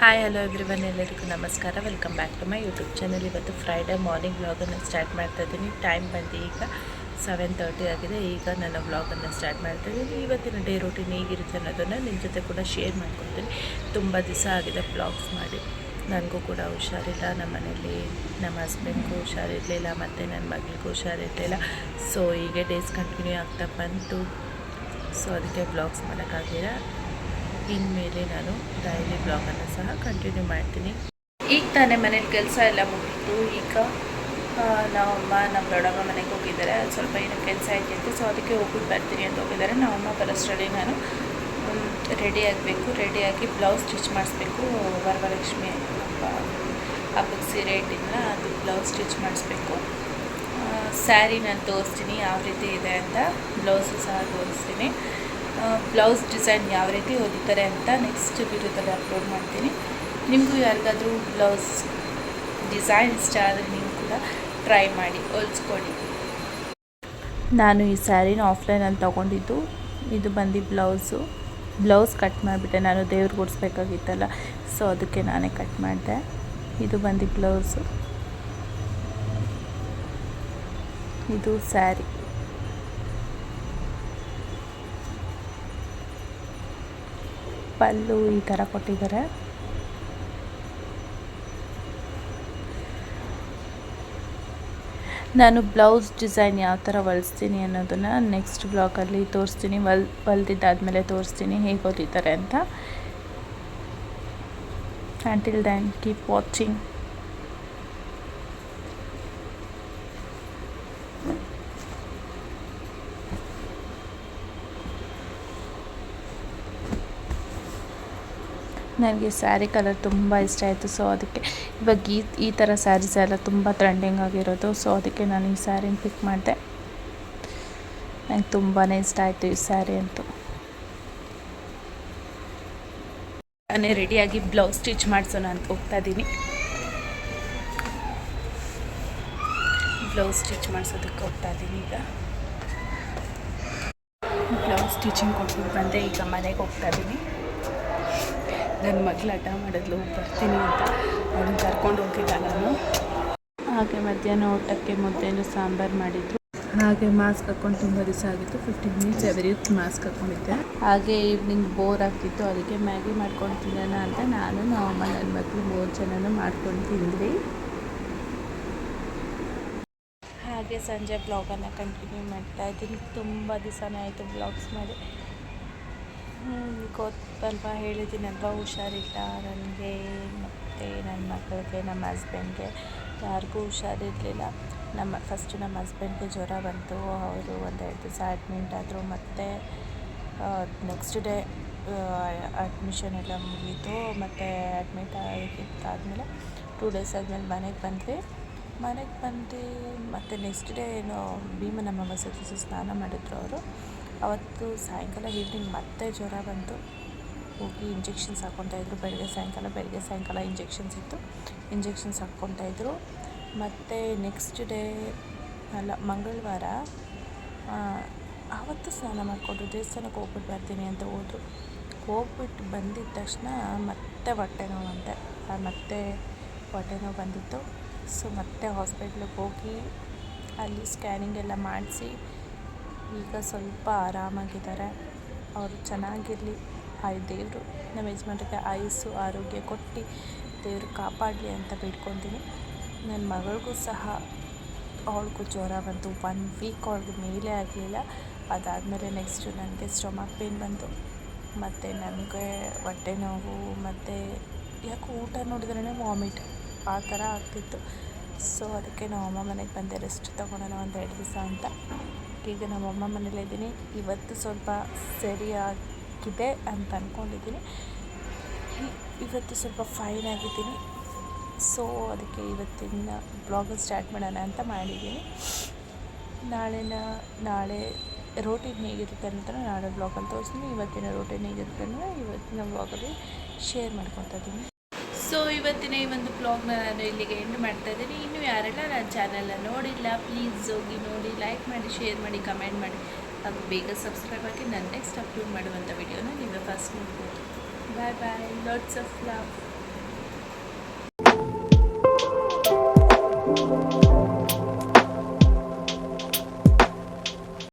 Hi hello everyone, ಎಲ್ಲರಿಗೂ ನಮಸ್ಕಾರ. Welcome back to my YouTube channel. ಇವತ್ತು ಫ್ರೈಡೇ ಮಾರ್ನಿಂಗ್ ವ್ಲಾಗನ್ನು ಸ್ಟಾರ್ಟ್ ಮಾಡ್ತಾಯಿದ್ದೀನಿ. ಟೈಮ್ ಬಂದು ಈಗ 7:30 ಆಗಿದೆ. ಈಗ ನನ್ನ ವ್ಲಾಗನ್ನು ಸ್ಟಾರ್ಟ್ ಮಾಡ್ತಾಯಿದ್ದೀನಿ. ಇವತ್ತಿನ ಡೇ ರೂಟೀನ್ ಹೇಗಿರುತ್ತೆ ಅನ್ನೋದನ್ನು ನಿಮ್ಮ ಜೊತೆ ಕೂಡ ಶೇರ್ ಮಾಡ್ಕೊತೀನಿ. ತುಂಬ ದಿವಸ ಆಗಿದೆ ವ್ಲಾಗ್ಸ್ ಮಾಡಿ. ನನಗೂ ಕೂಡ ಹುಷಾರಿಲ್ಲ, ನಮ್ಮ ಮನೇಲಿ ನಮ್ಮ ಹಸ್ಬೆಂಡ್ಗೂ ಹುಷಾರಿರಲಿಲ್ಲ, ಮತ್ತು ನನ್ನ ಮಗಳಿಗೂ ಹುಷಾರಿರಲಿಲ್ಲ. ಸೊ ಹೀಗೆ ಡೇಸ್ ಕಂಟಿನ್ಯೂ ಆಗ್ತಾ ಬಂತು. ಸೊ ಅದಕ್ಕೆ ವ್ಲಾಗ್ಸ್ ಮಾಡೋಕ್ಕಾಗಿಲ್ಲ. ಇನ್ಮೇಲೆ ನಾನು ಡೈಲಿ ಬ್ಲಾಗನ್ನು ಸಹ ಕಂಟಿನ್ಯೂ ಮಾಡ್ತೀನಿ. ಈಗ ತಾನೇ ಮನೇಲಿ ಕೆಲಸ ಎಲ್ಲ ಮುಗಿತು. ಈಗ ನಮ್ಮ ದೊಡ್ಡಮ್ಮ ಮನೆಗೆ ಹೋಗಿದ್ದಾರೆ. ಸ್ವಲ್ಪ ಏನೋ ಕೆಲಸ ಐತೆ, ಸೊ ಅದಕ್ಕೆ ಹೋಗ್ಬಿಟ್ಟು ಬರ್ತೀನಿ ಅಂತ ಹೋಗಿದ್ದಾರೆ. ನಮ್ಮಮ್ಮ ಬರೋಷ್ಟರಲ್ಲಿ ನಾನು ರೆಡಿ ಆಗಬೇಕು. ರೆಡಿಯಾಗಿ ಬ್ಲೌಸ್ ಸ್ಟಿಚ್ ಮಾಡಿಸ್ಬೇಕು. ವರಮಹಾಲಕ್ಷ್ಮಿ ಹಬ್ಬಕ್ಕೆ ಸೀರೆ ಇಟ್ಟಿದ್ನ ಅದು ಬ್ಲೌಸ್ ಸ್ಟಿಚ್ ಮಾಡಿಸ್ಬೇಕು. ಸ್ಯಾರಿ ನಾನು ತೋರಿಸ್ತೀನಿ ಯಾವ ರೀತಿ ಇದೆ ಅಂತ. ಬ್ಲೌಸು ಸಹ ತೋರಿಸ್ತೀನಿ. ಬ್ಲೌಸ್ ಡಿಸೈನ್ ಯಾವ ರೀತಿ ಹೊಲಿತಾರೆ ಅಂತ ನೆಕ್ಸ್ಟ್ ವಿಡಿಯೋದಲ್ಲಿ ಅಪ್ಲೋಡ್ ಮಾಡ್ತೀನಿ. ನಿಮಗೂ ಯಾರಿಗಾದರೂ ಬ್ಲೌಸ್ ಡಿಸೈನ್ ಇಷ್ಟ ಆದರೆ ನೀವು ಕೂಡ ಟ್ರೈ ಮಾಡಿ, ಹೊಲಿಸ್ಕೊಳ್ಳಿ. ನಾನು ಈ ಸ್ಯಾರಿನ ಆಫ್ಲೈನಲ್ಲಿ ತೊಗೊಂಡಿದ್ದು. ಇದು ಬಂದು ಬ್ಲೌಸ್ ಕಟ್ ಮಾಡಿಬಿಟ್ಟೆ. ನಾನು ದೇವ್ರಿಗೆ ಕೊಡಿಸ್ಬೇಕಾಗಿತ್ತಲ್ಲ, ಸೊ ಅದಕ್ಕೆ ನಾನೇ ಕಟ್ ಮಾಡಿದೆ. ಇದು ಬಂದು ಬ್ಲೌಸು, ಇದು ಸ್ಯಾರಿ. ಪಲ್ಲು ಈ ಥರ ಕೊಟ್ಟಿದ್ದಾರೆ. ನಾನು ಬ್ಲೌಸ್ ಡಿಸೈನ್ ಯಾವ ಥರ ಹೊಲಿಸ್ತೀನಿ ಅನ್ನೋದನ್ನು ನೆಕ್ಸ್ಟ್ ಬ್ಲಾಗಲ್ಲಿ ತೋರಿಸ್ತೀನಿ. ಹೊಲ್ದಿದ್ದಾದಮೇಲೆ ತೋರಿಸ್ತೀನಿ ಹೇಗೆ ಹೊಲಿತಾರೆ ಅಂತ. Until then keep watching. ನನಗೆ ಸ್ಯಾರಿ ಕಲರ್ ತುಂಬ ಇಷ್ಟ ಆಯಿತು. ಸೊ ಅದಕ್ಕೆ ಇವಾಗ ಈ ಥರ ಸ್ಯಾರೀಸ್ ಎಲ್ಲ ತುಂಬ ಟ್ರೆಂಡಿಂಗ್ ಆಗಿರೋದು. ಸೊ ಅದಕ್ಕೆ ನಾನು ಈ ಸ್ಯಾರಿನ ಪಿಕ್ ಮಾಡಿದೆ. ನನಗೆ ತುಂಬಾ ಇಷ್ಟ ಆಯಿತು ಈ ಸ್ಯಾರಿ ಅಂತೂ. ನಾನೇ ರೆಡಿಯಾಗಿ ಬ್ಲೌಸ್ ಸ್ಟಿಚ್ ಮಾಡಿಸೋಣ ಅಂತ ಹೋಗ್ತಾ ಇದ್ದೀನಿ. ಬ್ಲೌಸ್ ಸ್ಟಿಚ್ ಮಾಡಿಸೋದಕ್ಕೆ ಹೋಗ್ತಾ ಇದ್ದೀನಿ. ಈಗ ಬ್ಲೌಸ್ ಸ್ಟಿಚಿಂಗ್ ಕೊಟ್ಬಿಟ್ಟು ಬಂದೆ. ಈಗ ಮನೆಗೆ ಹೋಗ್ತಾ ಇದ್ದೀನಿ. ನನ್ನ ಮಗಳು ಹಠ ಮಾಡಿದ್ಲು ಬರ್ತೀನಿ ಅಂತ. ಅವಳನ್ನ ಕರ್ಕೊಂಡು ಹೋಗಿಲ್ಲ ನಾನು. ಹಾಗೆ ಮಧ್ಯಾಹ್ನ ಊಟಕ್ಕೆ ಮುದ್ದೆನೂ ಸಾಂಬಾರು ಮಾಡಿದ್ರು. ಹಾಗೆ ಮಾಸ್ಕ್ ಹಾಕ್ಕೊಂಡು ತುಂಬ ದಿವಸ ಆಗಿತ್ತು. 15 ಮಿನಿಟ್ಸ್ ಎವ್ರಿ ಮಾಸ್ಕ್ ಹಾಕ್ಕೊಂಡಿದ್ದೆ. ಹಾಗೆ ಈವ್ನಿಂಗ್ ಬೋರ್ ಆಗ್ತಿತ್ತು, ಅದಕ್ಕೆ ಮ್ಯಾಗಿ ಮಾಡ್ಕೊಂಡು ತಿನ್ನೋಣ ಅಂತ ನಾನು, ನಮ್ಮಮ್ಮ, ನನ್ನ ಮಗಳು 3 ಜನನೂ ಮಾಡ್ಕೊಂಡು ತಿಂದ್ವಿ. ಹಾಗೆ ಸಂಜೆ ಬ್ಲಾಗನ್ನು ಕಂಟಿನ್ಯೂ ಮಾಡ್ತಾಯಿದ್ದೀನಿ. ತುಂಬ ದಿವಸನೇ ಆಯಿತು ಬ್ಲಾಗ್ಸ್ ಮಾಡಿ. ಗೊತ್ತಲ್ವ, ಹೇಳಿದ್ದೀನಲ್ವ, ಹುಷಾರಿಲ್ಲ ನನಗೆ ಮತ್ತು ನನ್ನ ಮಕ್ಕಳಿಗೆ, ನಮ್ಮ ಹಸ್ಬೆಂಡ್ಗೆ, ಯಾರಿಗೂ ಹುಷಾರಿರಲಿಲ್ಲ. ಫಸ್ಟು ನಮ್ಮ ಹಸ್ಬೆಂಡ್ಗೆ ಜ್ವರ ಬಂತು. ಅವರು 1-2 ದಿವಸ ಅಡ್ಮಿಂಟ್ ಆದರು. ಮತ್ತು ನೆಕ್ಸ್ಟ್ ಡೇ ಅಡ್ಮಿಷನ್ ಎಲ್ಲ ಮುಗೀತು. ಮತ್ತು ಅಡ್ಮಿಟ್ ಆಗಿದ್ದಾದಮೇಲೆ 2 ಡೇಸ್ ಆದಮೇಲೆ ಮನೆಗೆ ಬಂದು ಮತ್ತು ನೆಕ್ಸ್ಟ್ ಡೇ ಏನೋ ಭೀಮನಮ್ಮ ಮಸೂತಿ ಸ್ನಾನ ಮಾಡಿದ್ರು ಅವರು. ಅವತ್ತು ಸಾಯಂಕಾಲ ಈವ್ನಿಂಗ್ ಮತ್ತೆ ಜ್ವರ ಬಂತು. ಹೋಗಿ ಇಂಜೆಕ್ಷನ್ಸ್ ಹಾಕ್ಕೊತಾಯಿದ್ರು. ಬೆಳಗ್ಗೆ ಸಾಯಂಕಾಲ ಇಂಜೆಕ್ಷನ್ಸ್ ಇತ್ತು. ಇಂಜೆಕ್ಷನ್ಸ್ ಹಾಕ್ಕೊತಾಯಿದ್ರು. ಮತ್ತು ನೆಕ್ಸ್ಟ್ ಡೇ ಮಂಗಳವಾರ ಆವತ್ತು ಸ್ನಾನ ಮಾಡಿಕೊಟ್ರು. ದೇವಸ್ಥಾನಕ್ಕೆ ಹೋಗ್ಬಿಟ್ಟು ಬರ್ತೀನಿ ಅಂತ ಹೋಗ್ಬಿಟ್ಟು ಬಂದಿದ್ದ ತಕ್ಷಣ ಮತ್ತೆ ಹೊಟ್ಟೆ ನೋವು ಬಂದಿತ್ತು. ಸೊ ಮತ್ತೆ ಹಾಸ್ಪಿಟ್ಲಿಗೆ ಹೋಗಿ ಅಲ್ಲಿ ಸ್ಕ್ಯಾನಿಂಗ್ ಎಲ್ಲ ಮಾಡಿಸಿ ಈಗ ಸ್ವಲ್ಪ ಆರಾಮಾಗಿದ್ದಾರೆ. ಅವರು ಚೆನ್ನಾಗಿರಲಿ, ದೇವರು ನಮ್ಮ ಯಜಮಾನ್ರಿಗೆ ಆಯುಸ್ಸು ಆರೋಗ್ಯ ಕೊಟ್ಟು ದೇವರು ಕಾಪಾಡಲಿ ಅಂತ ಬೇಡ್ಕೊತೀನಿ. ನನ್ನ ಮಗಳಿಗೂ ಸಹ ಅವಳಿಗೂ ಜ್ವರ ಬಂತು. 1 ವೀಕ್ ಅವಳಿಗೆ ಮೇಲೆ ಆಗಲಿಲ್ಲ. ಅದಾದಮೇಲೆ ನೆಕ್ಸ್ಟು ನನಗೆ ಸ್ಟೊಮಕ್ ಪೇನ್ ಬಂತು. ಮತ್ತು ನನಗೆ ಹೊಟ್ಟೆ ನೋವು, ಮತ್ತು ಯಾಕೋ ಊಟ ನೋಡಿದ್ರೇ ವಾಮಿಟ್ ಆ ಥರ ಆಗ್ತಿತ್ತು. ಸೊ ಅದಕ್ಕೆ ನಮ್ಮಮ್ಮ ಮನೆಗೆ ಬಂದೆ ರೆಸ್ಟ್ ತೊಗೊಳೋಣ 1-2 ದಿವಸ ಅಂತ. ಈಗ ನಮ್ಮಮ್ಮ ಮನೇಲಿದ್ದೀನಿ. ಇವತ್ತು ಸ್ವಲ್ಪ ಸರಿಯಾಗಿದೆ ಅಂತ ಅಂದ್ಕೊಂಡಿದ್ದೀನಿ. ಇವತ್ತು ಸ್ವಲ್ಪ ಫೈನ್ ಆಗಿದ್ದೀನಿ. ಸೊ ಅದಕ್ಕೆ ಇವತ್ತಿನ ಬ್ಲಾಗನ್ನು ಸ್ಟಾರ್ಟ್ ಮಾಡೋಣ ಅಂತ ಮಾಡಿದ್ದೀನಿ. ನಾಳೆ ರೋಟೀನ್ ಹೇಗಿರುತ್ತೆ ಅಂತ ನಾಳೆ ಬ್ಲಾಗಲ್ಲಿ ತೋರಿಸ್ತೀನಿ. ಇವತ್ತಿನ ರೋಟೀನ್ ಹೇಗಿರುತ್ತೆ ಅಂದರೆ ಇವತ್ತಿನ ಬ್ಲಾಗಲ್ಲಿ ಶೇರ್ ಮಾಡ್ಕೊತಾ ಇದ್ದೀನಿ. ಸೊ ಇವತ್ತಿನ ಈ ಒಂದು ಬ್ಲಾಗ್ನ ನಾನು ಇಲ್ಲಿಗೆ ಎಂಡ್ ಮಾಡ್ತಾಯಿದ್ದೀನಿ. ಇನ್ನೂ ಯಾರೆಲ್ಲ ನನ್ನ ಚಾನಲ್ನ ನೋಡಿಲ್ಲ, ಪ್ಲೀಸ್ ಹೋಗಿ ನೋಡಿ, ಲೈಕ್ ಮಾಡಿ, ಶೇರ್ ಮಾಡಿ, ಕಮೆಂಟ್ ಮಾಡಿ, ಹಾಗೂ ಬೇಗ ಸಬ್ಸ್ಕ್ರೈಬ್ ಆಗಿ ನಾನು ನೆಕ್ಸ್ಟ್ ಅಪ್ಲೋಡ್ ಮಾಡುವಂಥ ವಿಡಿಯೋನ ನೀವೇ ಫಸ್ಟ್ ನೋಡ್ಬೋದು. ಬಾಯ್ ಬಾಯ್, ಲಾಟ್ಸ್ ಆಫ್ ಲವ್.